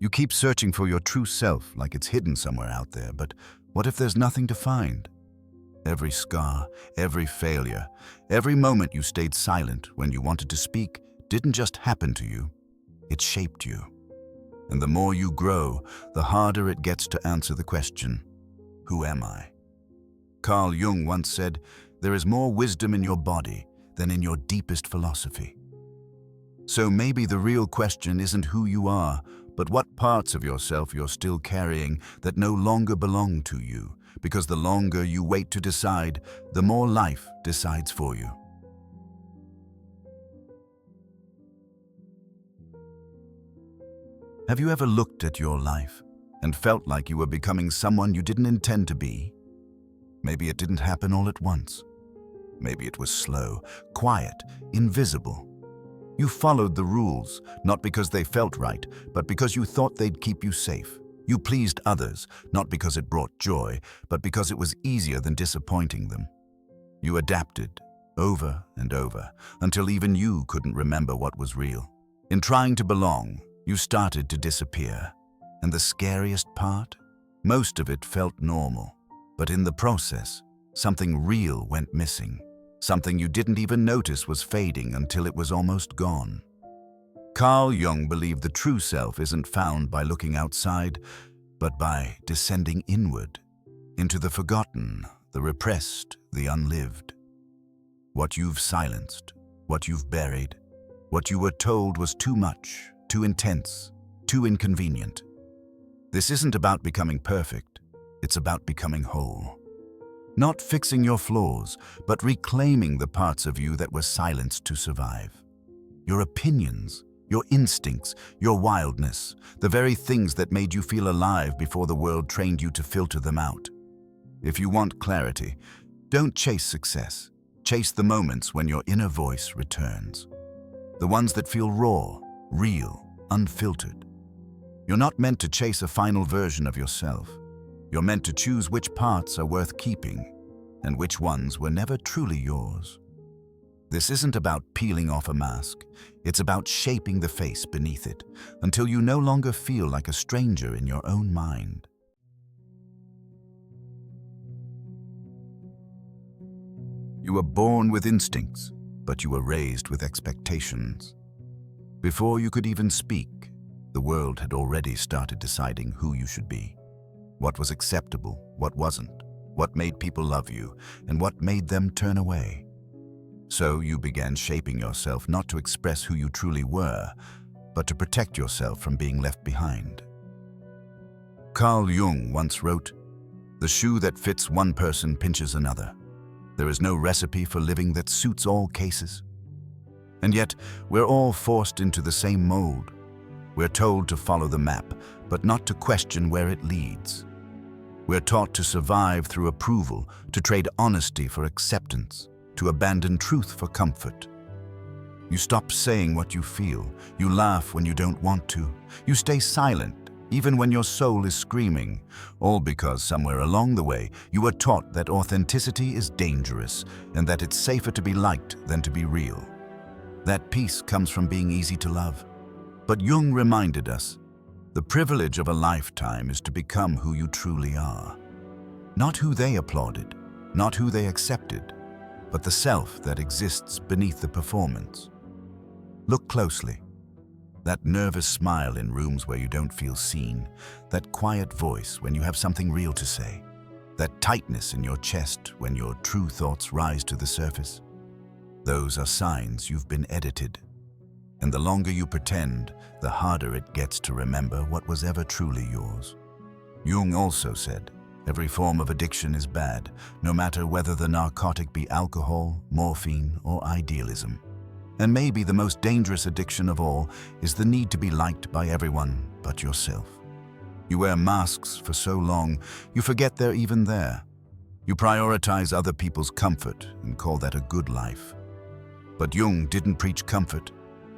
You keep searching for your true self like it's hidden somewhere out there, but what if there's nothing to find? Every scar, every failure, every moment you stayed silent when you wanted to speak didn't just happen to you, it shaped you. And the more you grow, the harder it gets to answer the question, who am I? Carl Jung once said, there is more wisdom in your body than in your deepest philosophy. So maybe the real question isn't who you are, but what parts of yourself you're still carrying that no longer belong to you, because the longer you wait to decide, the more life decides for you. Have you ever looked at your life and felt like you were becoming someone you didn't intend to be? Maybe it didn't happen all at once. Maybe it was slow, quiet, invisible. You followed the rules, not because they felt right, but because you thought they'd keep you safe. You pleased others, not because it brought joy, but because it was easier than disappointing them. You adapted, over and over, until even you couldn't remember what was real. In trying to belong, you started to disappear. And the scariest part? Most of it felt normal. But in the process, something real went missing. Something you didn't even notice was fading until it was almost gone. Carl Jung believed the true self isn't found by looking outside, but by descending inward, into the forgotten, the repressed, the unlived. What you've silenced, what you've buried, what you were told was too much, too intense, too inconvenient. This isn't about becoming perfect, it's about becoming whole. Not fixing your flaws, but reclaiming the parts of you that were silenced to survive. Your opinions, your instincts, your wildness, the very things that made you feel alive before the world trained you to filter them out. If you want clarity, don't chase success. Chase the moments when your inner voice returns. The ones that feel raw, real, unfiltered. You're not meant to chase a final version of yourself. You're meant to choose which parts are worth keeping and which ones were never truly yours. This isn't about peeling off a mask. It's about shaping the face beneath it until you no longer feel like a stranger in your own mind. You were born with instincts, but you were raised with expectations. Before you could even speak, the world had already started deciding who you should be. What was acceptable, what wasn't, what made people love you, and what made them turn away. So you began shaping yourself not to express who you truly were, but to protect yourself from being left behind. Carl Jung once wrote, "The shoe that fits one person pinches another. There is no recipe for living that suits all cases." And yet, we're all forced into the same mold. We're told to follow the map, but not to question where it leads. We're taught to survive through approval, to trade honesty for acceptance, to abandon truth for comfort. You stop saying what you feel. You laugh when you don't want to. You stay silent, even when your soul is screaming, all because somewhere along the way you were taught that authenticity is dangerous and that it's safer to be liked than to be real. That peace comes from being easy to love. But Jung reminded us, the privilege of a lifetime is to become who you truly are. Not who they applauded, not who they accepted, but the self that exists beneath the performance. Look closely. That nervous smile in rooms where you don't feel seen, that quiet voice when you have something real to say, that tightness in your chest when your true thoughts rise to the surface. Those are signs you've been edited. And the longer you pretend, the harder it gets to remember what was ever truly yours. Jung also said, every form of addiction is bad, no matter whether the narcotic be alcohol, morphine, or idealism. And maybe the most dangerous addiction of all is the need to be liked by everyone but yourself. You wear masks for so long, you forget they're even there. You prioritize other people's comfort and call that a good life. But Jung didn't preach comfort.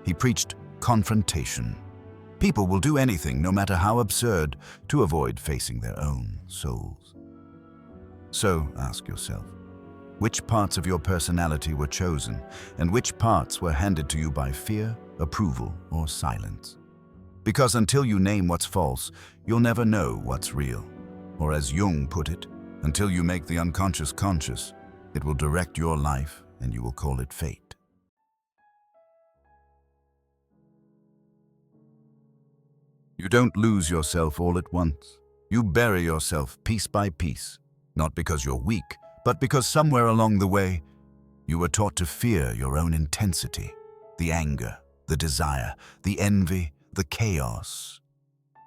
He preached confrontation. People will do anything, no matter how absurd, to avoid facing their own souls. So ask yourself, which parts of your personality were chosen, and which parts were handed to you by fear, approval, or silence? Because until you name what's false, you'll never know what's real. Or as Jung put it, until you make the unconscious conscious, it will direct your life and you will call it fate. You don't lose yourself all at once. You bury yourself piece by piece, not because you're weak, but because somewhere along the way, you were taught to fear your own intensity, the anger, the desire, the envy, the chaos.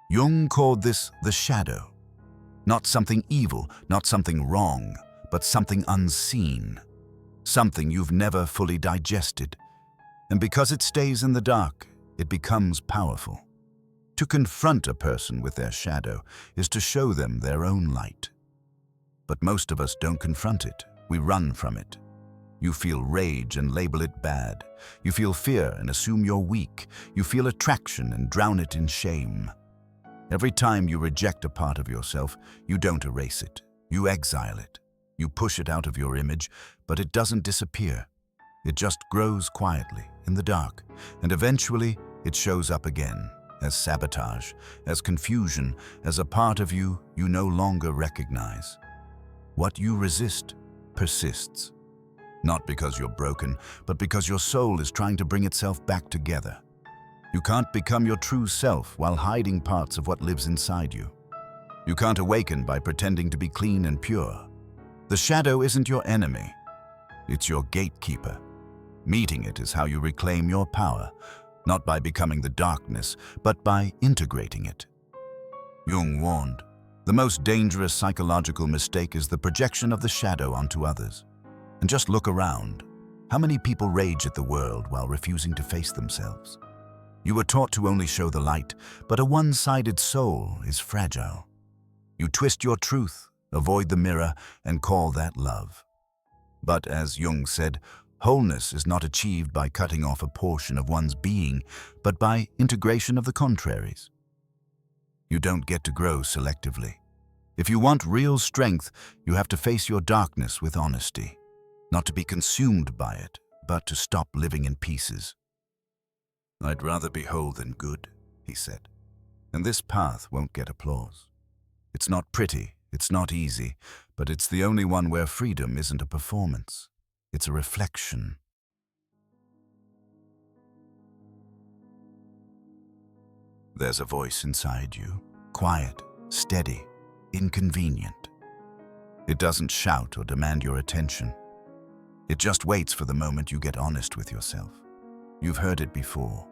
Jung called this the shadow. Not something evil, not something wrong, but something unseen. Something you've never fully digested. And because it stays in the dark, it becomes powerful. To confront a person with their shadow is to show them their own light. But most of us don't confront it. We run from it. You feel rage and label it bad. You feel fear and assume you're weak. You feel attraction and drown it in shame. Every time you reject a part of yourself, you don't erase it. You exile it. You push it out of your image, but it doesn't disappear. It just grows quietly in the dark, and eventually it shows up again as sabotage, as confusion, as a part of you you no longer recognize. What you resist persists. Not because you're broken, but because your soul is trying to bring itself back together. You can't become your true self while hiding parts of what lives inside you. You can't awaken by pretending to be clean and pure. The shadow isn't your enemy. It's your gatekeeper. Meeting it is how you reclaim your power, not by becoming the darkness, but by integrating it. Jung warned, the most dangerous psychological mistake is the projection of the shadow onto others. And just look around. How many people rage at the world while refusing to face themselves? You were taught to only show the light, but a one-sided soul is fragile. You twist your truth, avoid the mirror, and call that love. But as Jung said, wholeness is not achieved by cutting off a portion of one's being, but by integration of the contraries. You don't get to grow selectively. If you want real strength, you have to face your darkness with honesty. Not to be consumed by it, but to stop living in pieces. I'd rather be whole than good, he said. And this path won't get applause. It's not pretty, it's not easy, but it's the only one where freedom isn't a performance. It's a reflection. There's a voice inside you, quiet, steady, inconvenient. It doesn't shout or demand your attention. It just waits for the moment you get honest with yourself. You've heard it before,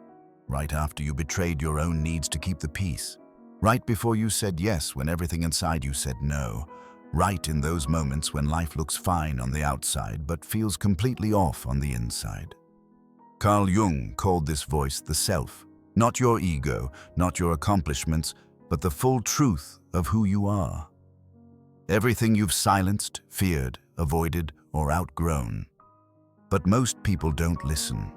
right after you betrayed your own needs to keep the peace, right before you said yes when everything inside you said no, right in those moments when life looks fine on the outside but feels completely off on the inside. Carl Jung called this voice the self, not your ego, not your accomplishments, but the full truth of who you are. Everything you've silenced, feared, avoided, or outgrown. But most people don't listen.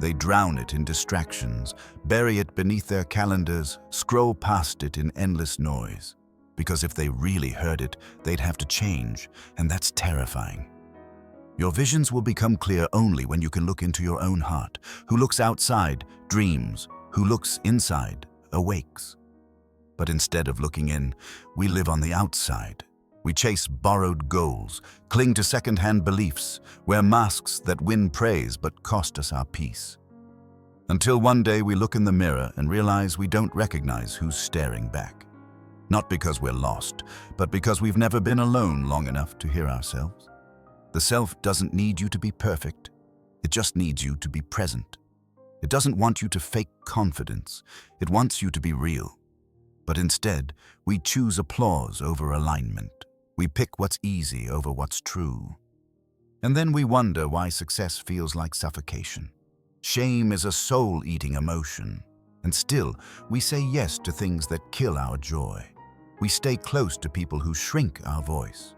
They drown it in distractions, bury it beneath their calendars, scroll past it in endless noise. Because if they really heard it, they'd have to change, and that's terrifying. Your visions will become clear only when you can look into your own heart. Who looks outside, dreams. Who looks inside, awakes. But instead of looking in, we live on the outside. We chase borrowed goals, cling to second-hand beliefs, wear masks that win praise but cost us our peace. Until one day we look in the mirror and realize we don't recognize who's staring back. Not because we're lost, but because we've never been alone long enough to hear ourselves. The self doesn't need you to be perfect. It just needs you to be present. It doesn't want you to fake confidence. It wants you to be real. But instead, we choose applause over alignment. We pick what's easy over what's true. And then we wonder why success feels like suffocation. Shame is a soul-eating emotion. And still, we say yes to things that kill our joy. We stay close to people who shrink our voice.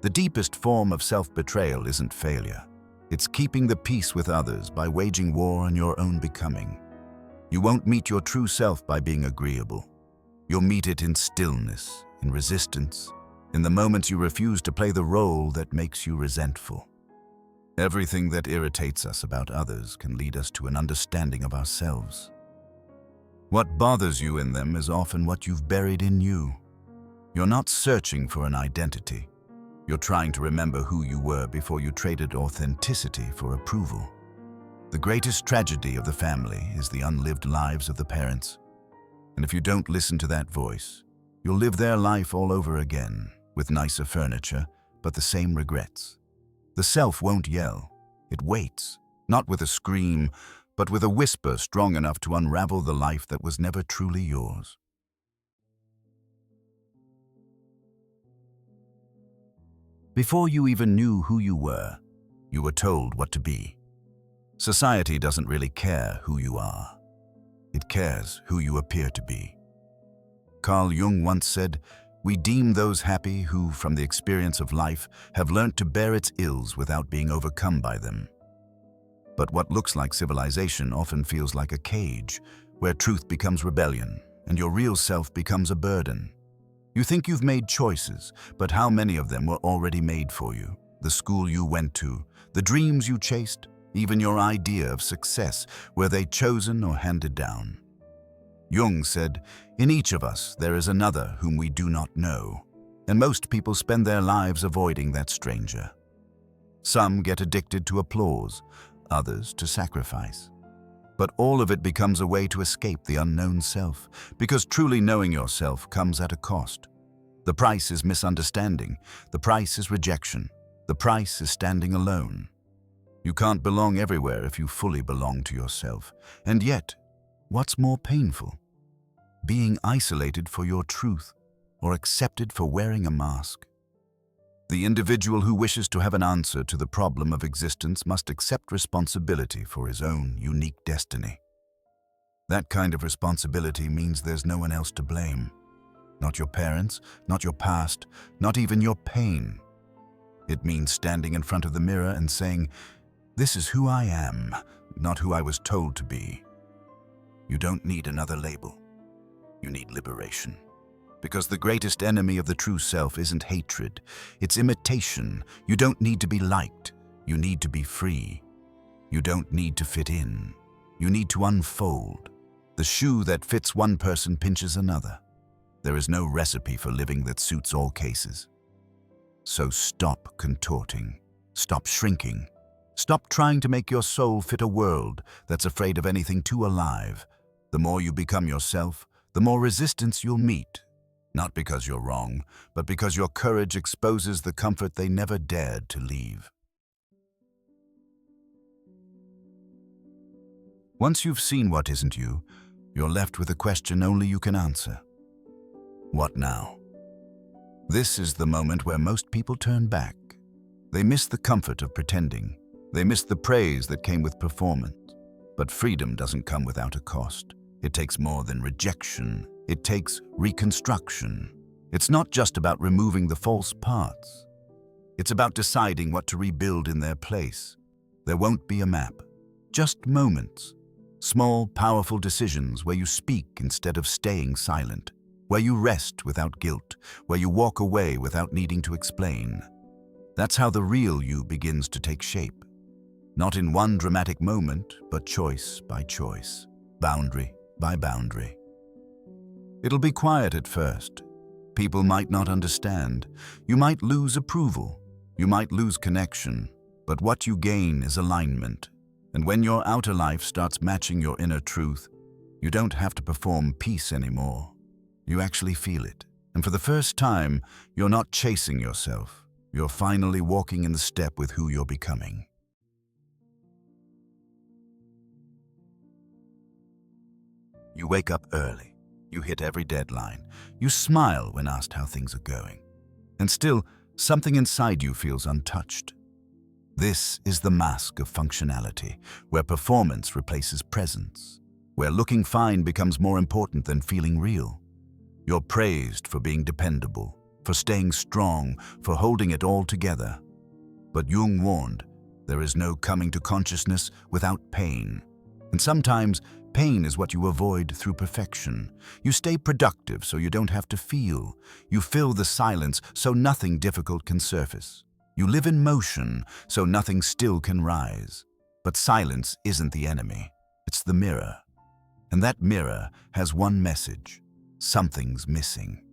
The deepest form of self-betrayal isn't failure. It's keeping the peace with others by waging war on your own becoming. You won't meet your true self by being agreeable. You'll meet it in stillness, in resistance, in the moments you refuse to play the role that makes you resentful. Everything that irritates us about others can lead us to an understanding of ourselves. What bothers you in them is often what you've buried in you. You're not searching for an identity. You're trying to remember who you were before you traded authenticity for approval. The greatest tragedy of the family is the unlived lives of the parents. And if you don't listen to that voice, you'll live their life all over again, with nicer furniture, but the same regrets. The self won't yell. It waits, not with a scream, but with a whisper strong enough to unravel the life that was never truly yours. Before you even knew who you were told what to be. Society doesn't really care who you are. It cares who you appear to be. Carl Jung once said, "We deem those happy who, from the experience of life, have learnt to bear its ills without being overcome by them." But what looks like civilization often feels like a cage, where truth becomes rebellion, and your real self becomes a burden. You think you've made choices, but how many of them were already made for you? The school you went to, the dreams you chased, even your idea of success, were they chosen or handed down? Jung said, "In each of us there is another whom we do not know, and most people spend their lives avoiding that stranger. Some get addicted to applause, others to sacrifice. But all of it becomes a way to escape the unknown self, because truly knowing yourself comes at a cost. The price is misunderstanding, the price is rejection, the price is standing alone. You can't belong everywhere if you fully belong to yourself. And yet, what's more painful? Being isolated for your truth, or accepted for wearing a mask? The individual who wishes to have an answer to the problem of existence must accept responsibility for his own unique destiny. That kind of responsibility means there's no one else to blame. Not your parents, not your past, not even your pain. It means standing in front of the mirror and saying, "This is who I am, not who I was told to be." You don't need another label. You need liberation. Because the greatest enemy of the true self isn't hatred, it's imitation. You don't need to be liked. You need to be free. You don't need to fit in. You need to unfold. The shoe that fits one person pinches another. There is no recipe for living that suits all cases. So stop contorting. Stop shrinking. Stop trying to make your soul fit a world that's afraid of anything too alive. The more you become yourself, the more resistance you'll meet. Not because you're wrong, but because your courage exposes the comfort they never dared to leave. Once you've seen what isn't you, you're left with a question only you can answer. What now? This is the moment where most people turn back. They miss the comfort of pretending. They miss the praise that came with performance. But freedom doesn't come without a cost. It takes more than rejection. It takes reconstruction. It's not just about removing the false parts. It's about deciding what to rebuild in their place. There won't be a map, just moments. Small, powerful decisions where you speak instead of staying silent, where you rest without guilt, where you walk away without needing to explain. That's how the real you begins to take shape. Not in one dramatic moment, but choice by choice, boundary by boundary. It'll be quiet at first. People might not understand. You might lose approval. You might lose connection. But what you gain is alignment. And when your outer life starts matching your inner truth, you don't have to perform peace anymore. You actually feel it. And for the first time, you're not chasing yourself. You're finally walking in the step with who you're becoming. You wake up early. You hit every deadline. You smile when asked how things are going. And still, something inside you feels untouched. This is the mask of functionality, where performance replaces presence, where looking fine becomes more important than feeling real. You're praised for being dependable, for staying strong, for holding it all together. But Jung warned, there is no coming to consciousness without pain. And sometimes, pain is what you avoid through perfection. You stay productive so you don't have to feel. You fill the silence so nothing difficult can surface. You live in motion so nothing still can rise. But silence isn't the enemy. It's the mirror. And that mirror has one message: something's missing.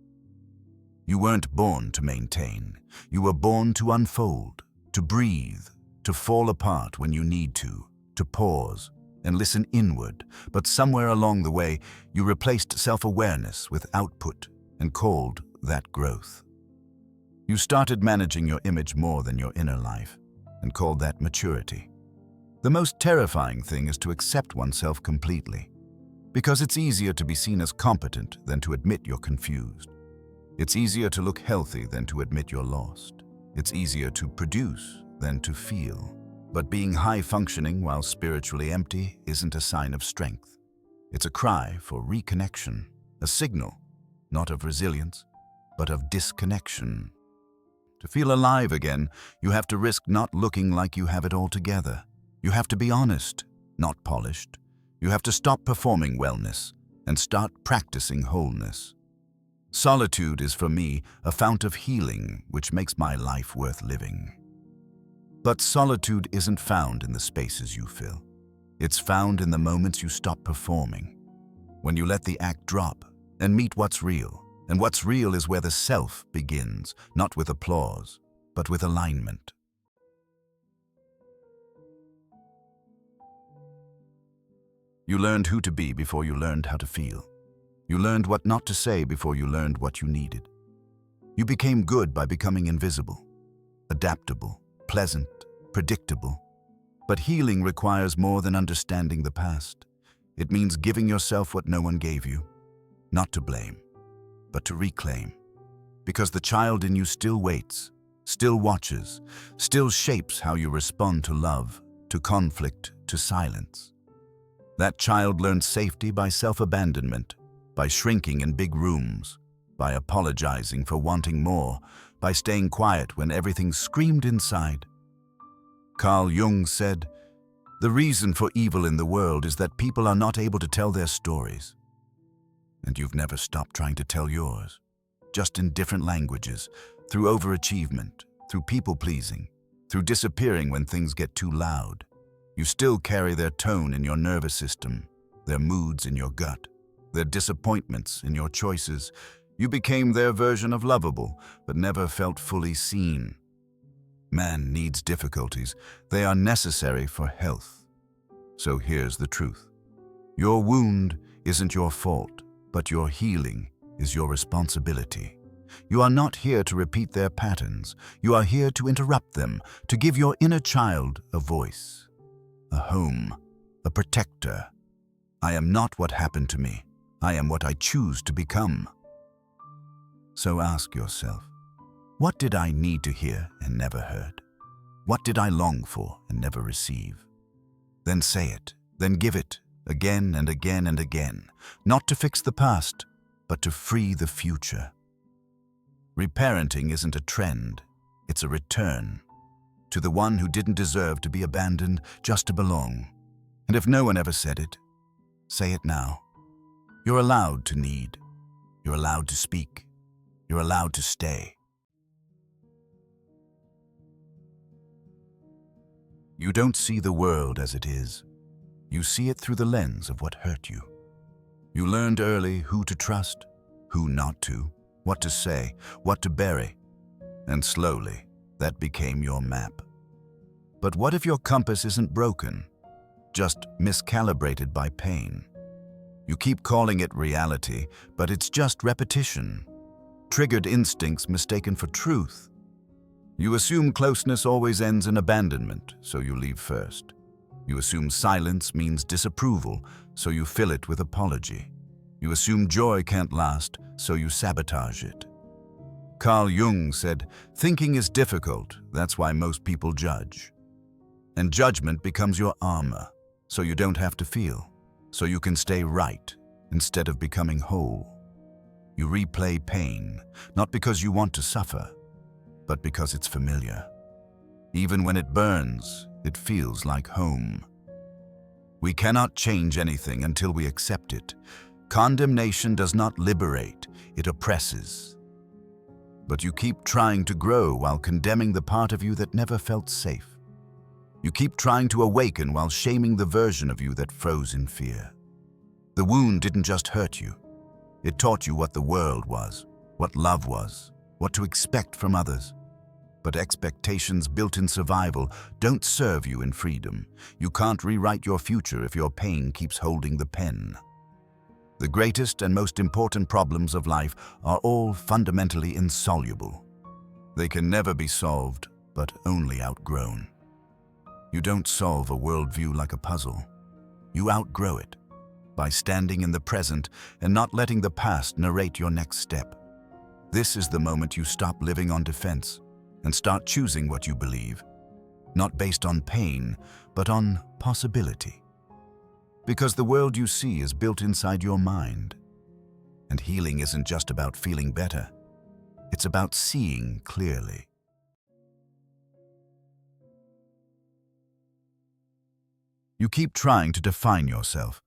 You weren't born to maintain. You were born to unfold, to breathe, to fall apart when you need to pause and listen inward. But somewhere along the way, you replaced self-awareness with output and called that growth. You started managing your image more than your inner life and called that maturity. The most terrifying thing is to accept oneself completely, because it's easier to be seen as competent than to admit you're confused. It's easier to look healthy than to admit you're lost. It's easier to produce than to feel. But being high-functioning while spiritually empty isn't a sign of strength. It's a cry for reconnection, a signal, not of resilience, but of disconnection. To feel alive again, you have to risk not looking like you have it all together. You have to be honest, not polished. You have to stop performing wellness and start practicing wholeness. Solitude is for me a fount of healing which makes my life worth living. But solitude isn't found in the spaces you fill. It's found in the moments you stop performing, when you let the act drop and meet what's real. And what's real is where the self begins, not with applause, but with alignment. You learned who to be before you learned how to feel. You learned what not to say before you learned what you needed. You became good by becoming invisible, adaptable, pleasant, predictable. But healing requires more than understanding the past. It means giving yourself what no one gave you, not to blame, but to reclaim. Because the child in you still waits, still watches, still shapes how you respond to love, to conflict, to silence. That child learned safety by self-abandonment, by shrinking in big rooms, by apologizing for wanting more, by staying quiet when everything screamed inside. Carl Jung said, "The reason for evil in the world is that people are not able to tell their stories." And you've never stopped trying to tell yours, just in different languages, through overachievement, through people-pleasing, through disappearing when things get too loud. You still carry their tone in your nervous system, their moods in your gut, their disappointments in your choices. You became their version of lovable, but never felt fully seen. Man needs difficulties. They are necessary for health. So here's the truth. Your wound isn't your fault, but your healing is your responsibility. You are not here to repeat their patterns. You are here to interrupt them, to give your inner child a voice, a home, a protector. I am not what happened to me. I am what I choose to become. So ask yourself, what did I need to hear and never heard? What did I long for and never receive? Then say it, then give it, again and again and again, not to fix the past, but to free the future. Reparenting isn't a trend, it's a return to the one who didn't deserve to be abandoned just to belong. And if no one ever said it, say it now. You're allowed to need. You're allowed to speak. You're allowed to stay. You don't see the world as it is. You see it through the lens of what hurt you. You learned early who to trust, who not to, what to say, what to bury. And slowly, that became your map. But what if your compass isn't broken, just miscalibrated by pain? You keep calling it reality, but it's just repetition. Triggered instincts mistaken for truth. You assume closeness always ends in abandonment, so you leave first. You assume silence means disapproval, so you fill it with apology. You assume joy can't last, so you sabotage it. Carl Jung said, "Thinking is difficult, that's why most people judge." And judgment becomes your armor, so you don't have to feel, so you can stay right instead of becoming whole. You replay pain, not because you want to suffer, but because it's familiar. Even when it burns, it feels like home. We cannot change anything until we accept it. Condemnation does not liberate, it oppresses. But you keep trying to grow while condemning the part of you that never felt safe. You keep trying to awaken while shaming the version of you that froze in fear. The wound didn't just hurt you. It taught you what the world was, what love was, what to expect from others. But expectations built in survival don't serve you in freedom. You can't rewrite your future if your pain keeps holding the pen. The greatest and most important problems of life are all fundamentally insoluble. They can never be solved, but only outgrown. You don't solve a worldview like a puzzle. You outgrow it by standing in the present and not letting the past narrate your next step. This is the moment you stop living on defense and start choosing what you believe, not based on pain, but on possibility. Because the world you see is built inside your mind. And healing isn't just about feeling better. It's about seeing clearly. You keep trying to define yourself,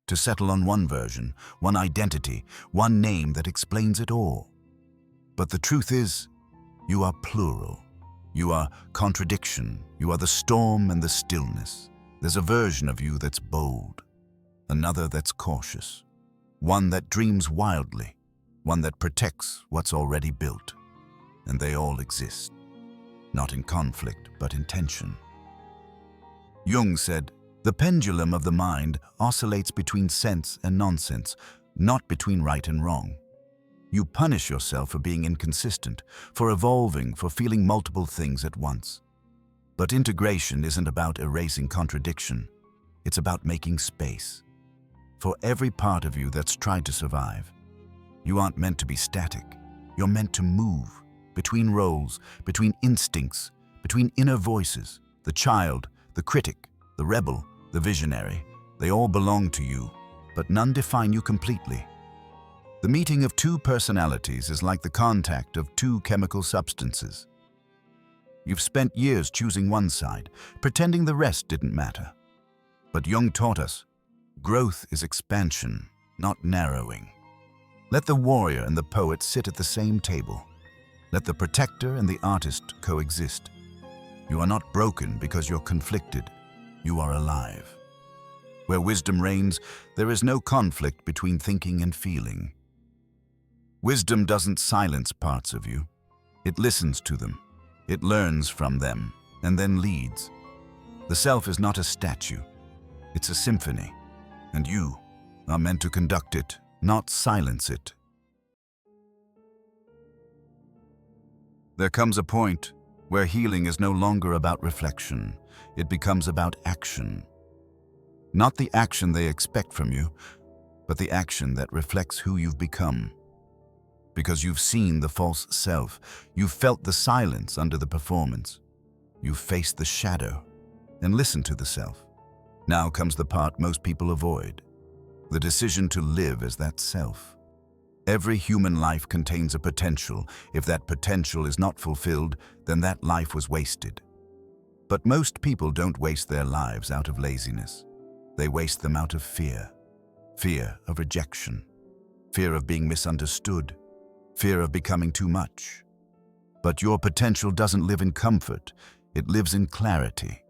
to settle on one version, one identity, one name that explains it all. But the truth is, you are plural. You are contradiction. You are the storm and the stillness. There's a version of you that's bold, another that's cautious, one that dreams wildly, one that protects what's already built. And they all exist, not in conflict, but in tension. Jung said, "The pendulum of the mind oscillates between sense and nonsense, not between right and wrong." You punish yourself for being inconsistent, for evolving, for feeling multiple things at once. But integration isn't about erasing contradiction. It's about making space. For every part of you that's tried to survive, you aren't meant to be static. You're meant to move between roles, between instincts, between inner voices. The child, the critic, the rebel, the visionary, they all belong to you, but none define you completely. The meeting of two personalities is like the contact of two chemical substances. You've spent years choosing one side, pretending the rest didn't matter. But Jung taught us, growth is expansion, not narrowing. Let the warrior and the poet sit at the same table. Let the protector and the artist coexist. You are not broken because you're conflicted. You are alive. Where wisdom reigns, there is no conflict between thinking and feeling. Wisdom doesn't silence parts of you. It listens to them. It learns from them, and then leads. The self is not a statue. It's a symphony, and you are meant to conduct it, not silence it. There comes a point where healing is no longer about reflection. It becomes about action. Not the action they expect from you, but the action that reflects who you've become. Because you've seen the false self, you've felt the silence under the performance, you've faced the shadow and listened to the self. Now comes the part most people avoid, the decision to live as that self. Every human life contains a potential. If that potential is not fulfilled, then that life was wasted. But most people don't waste their lives out of laziness. They waste them out of fear. Fear of rejection, fear of being misunderstood, fear of becoming too much. But your potential doesn't live in comfort, it lives in clarity,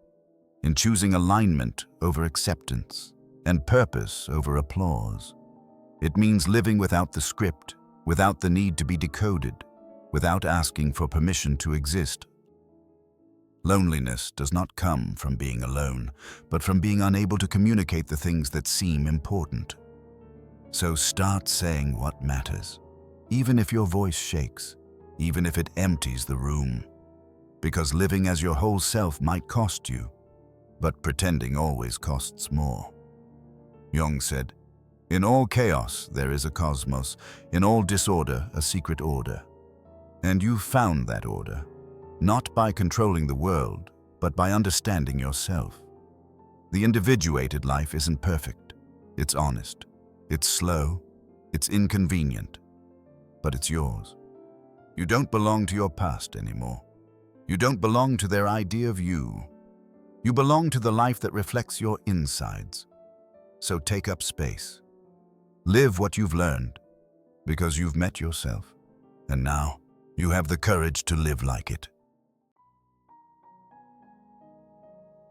in choosing alignment over acceptance, and purpose over applause. It means living without the script, without the need to be decoded, without asking for permission to exist. Loneliness does not come from being alone, but from being unable to communicate the things that seem important. So start saying what matters. Even if your voice shakes, even if it empties the room. Because living as your whole self might cost you, but pretending always costs more. Jung said, "In all chaos there is a cosmos, in all disorder a secret order." And you found that order, not by controlling the world, but by understanding yourself. The individuated life isn't perfect. It's honest. It's slow. It's inconvenient. But it's yours. You don't belong to your past anymore. You don't belong to their idea of you. You belong to the life that reflects your insides. So take up space. Live what you've learned, because you've met yourself. And now, you have the courage to live like it.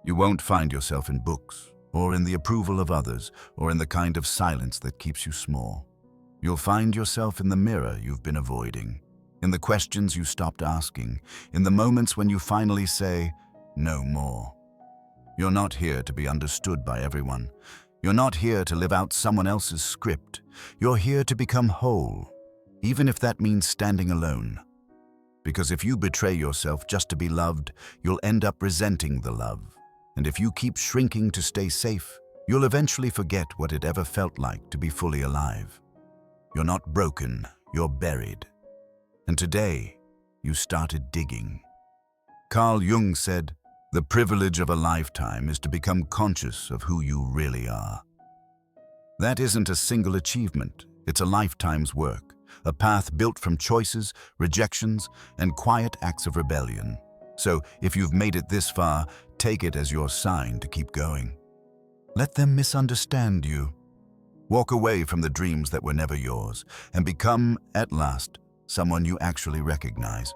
You won't find yourself in books, or in the approval of others, or in the kind of silence that keeps you small. You'll find yourself in the mirror you've been avoiding, in the questions you stopped asking, in the moments when you finally say, "No more." You're not here to be understood by everyone. You're not here to live out someone else's script. You're here to become whole, even if that means standing alone. Because if you betray yourself just to be loved, you'll end up resenting the love. And if you keep shrinking to stay safe, you'll eventually forget what it ever felt like to be fully alive. You're not broken, you're buried. And today, you started digging. Carl Jung said, "The privilege of a lifetime is to become conscious of who you really are." That isn't a single achievement, it's a lifetime's work, a path built from choices, rejections, and quiet acts of rebellion. So, if you've made it this far, take it as your sign to keep going. Let them misunderstand you. Walk away from the dreams that were never yours, and become, at last, someone you actually recognize.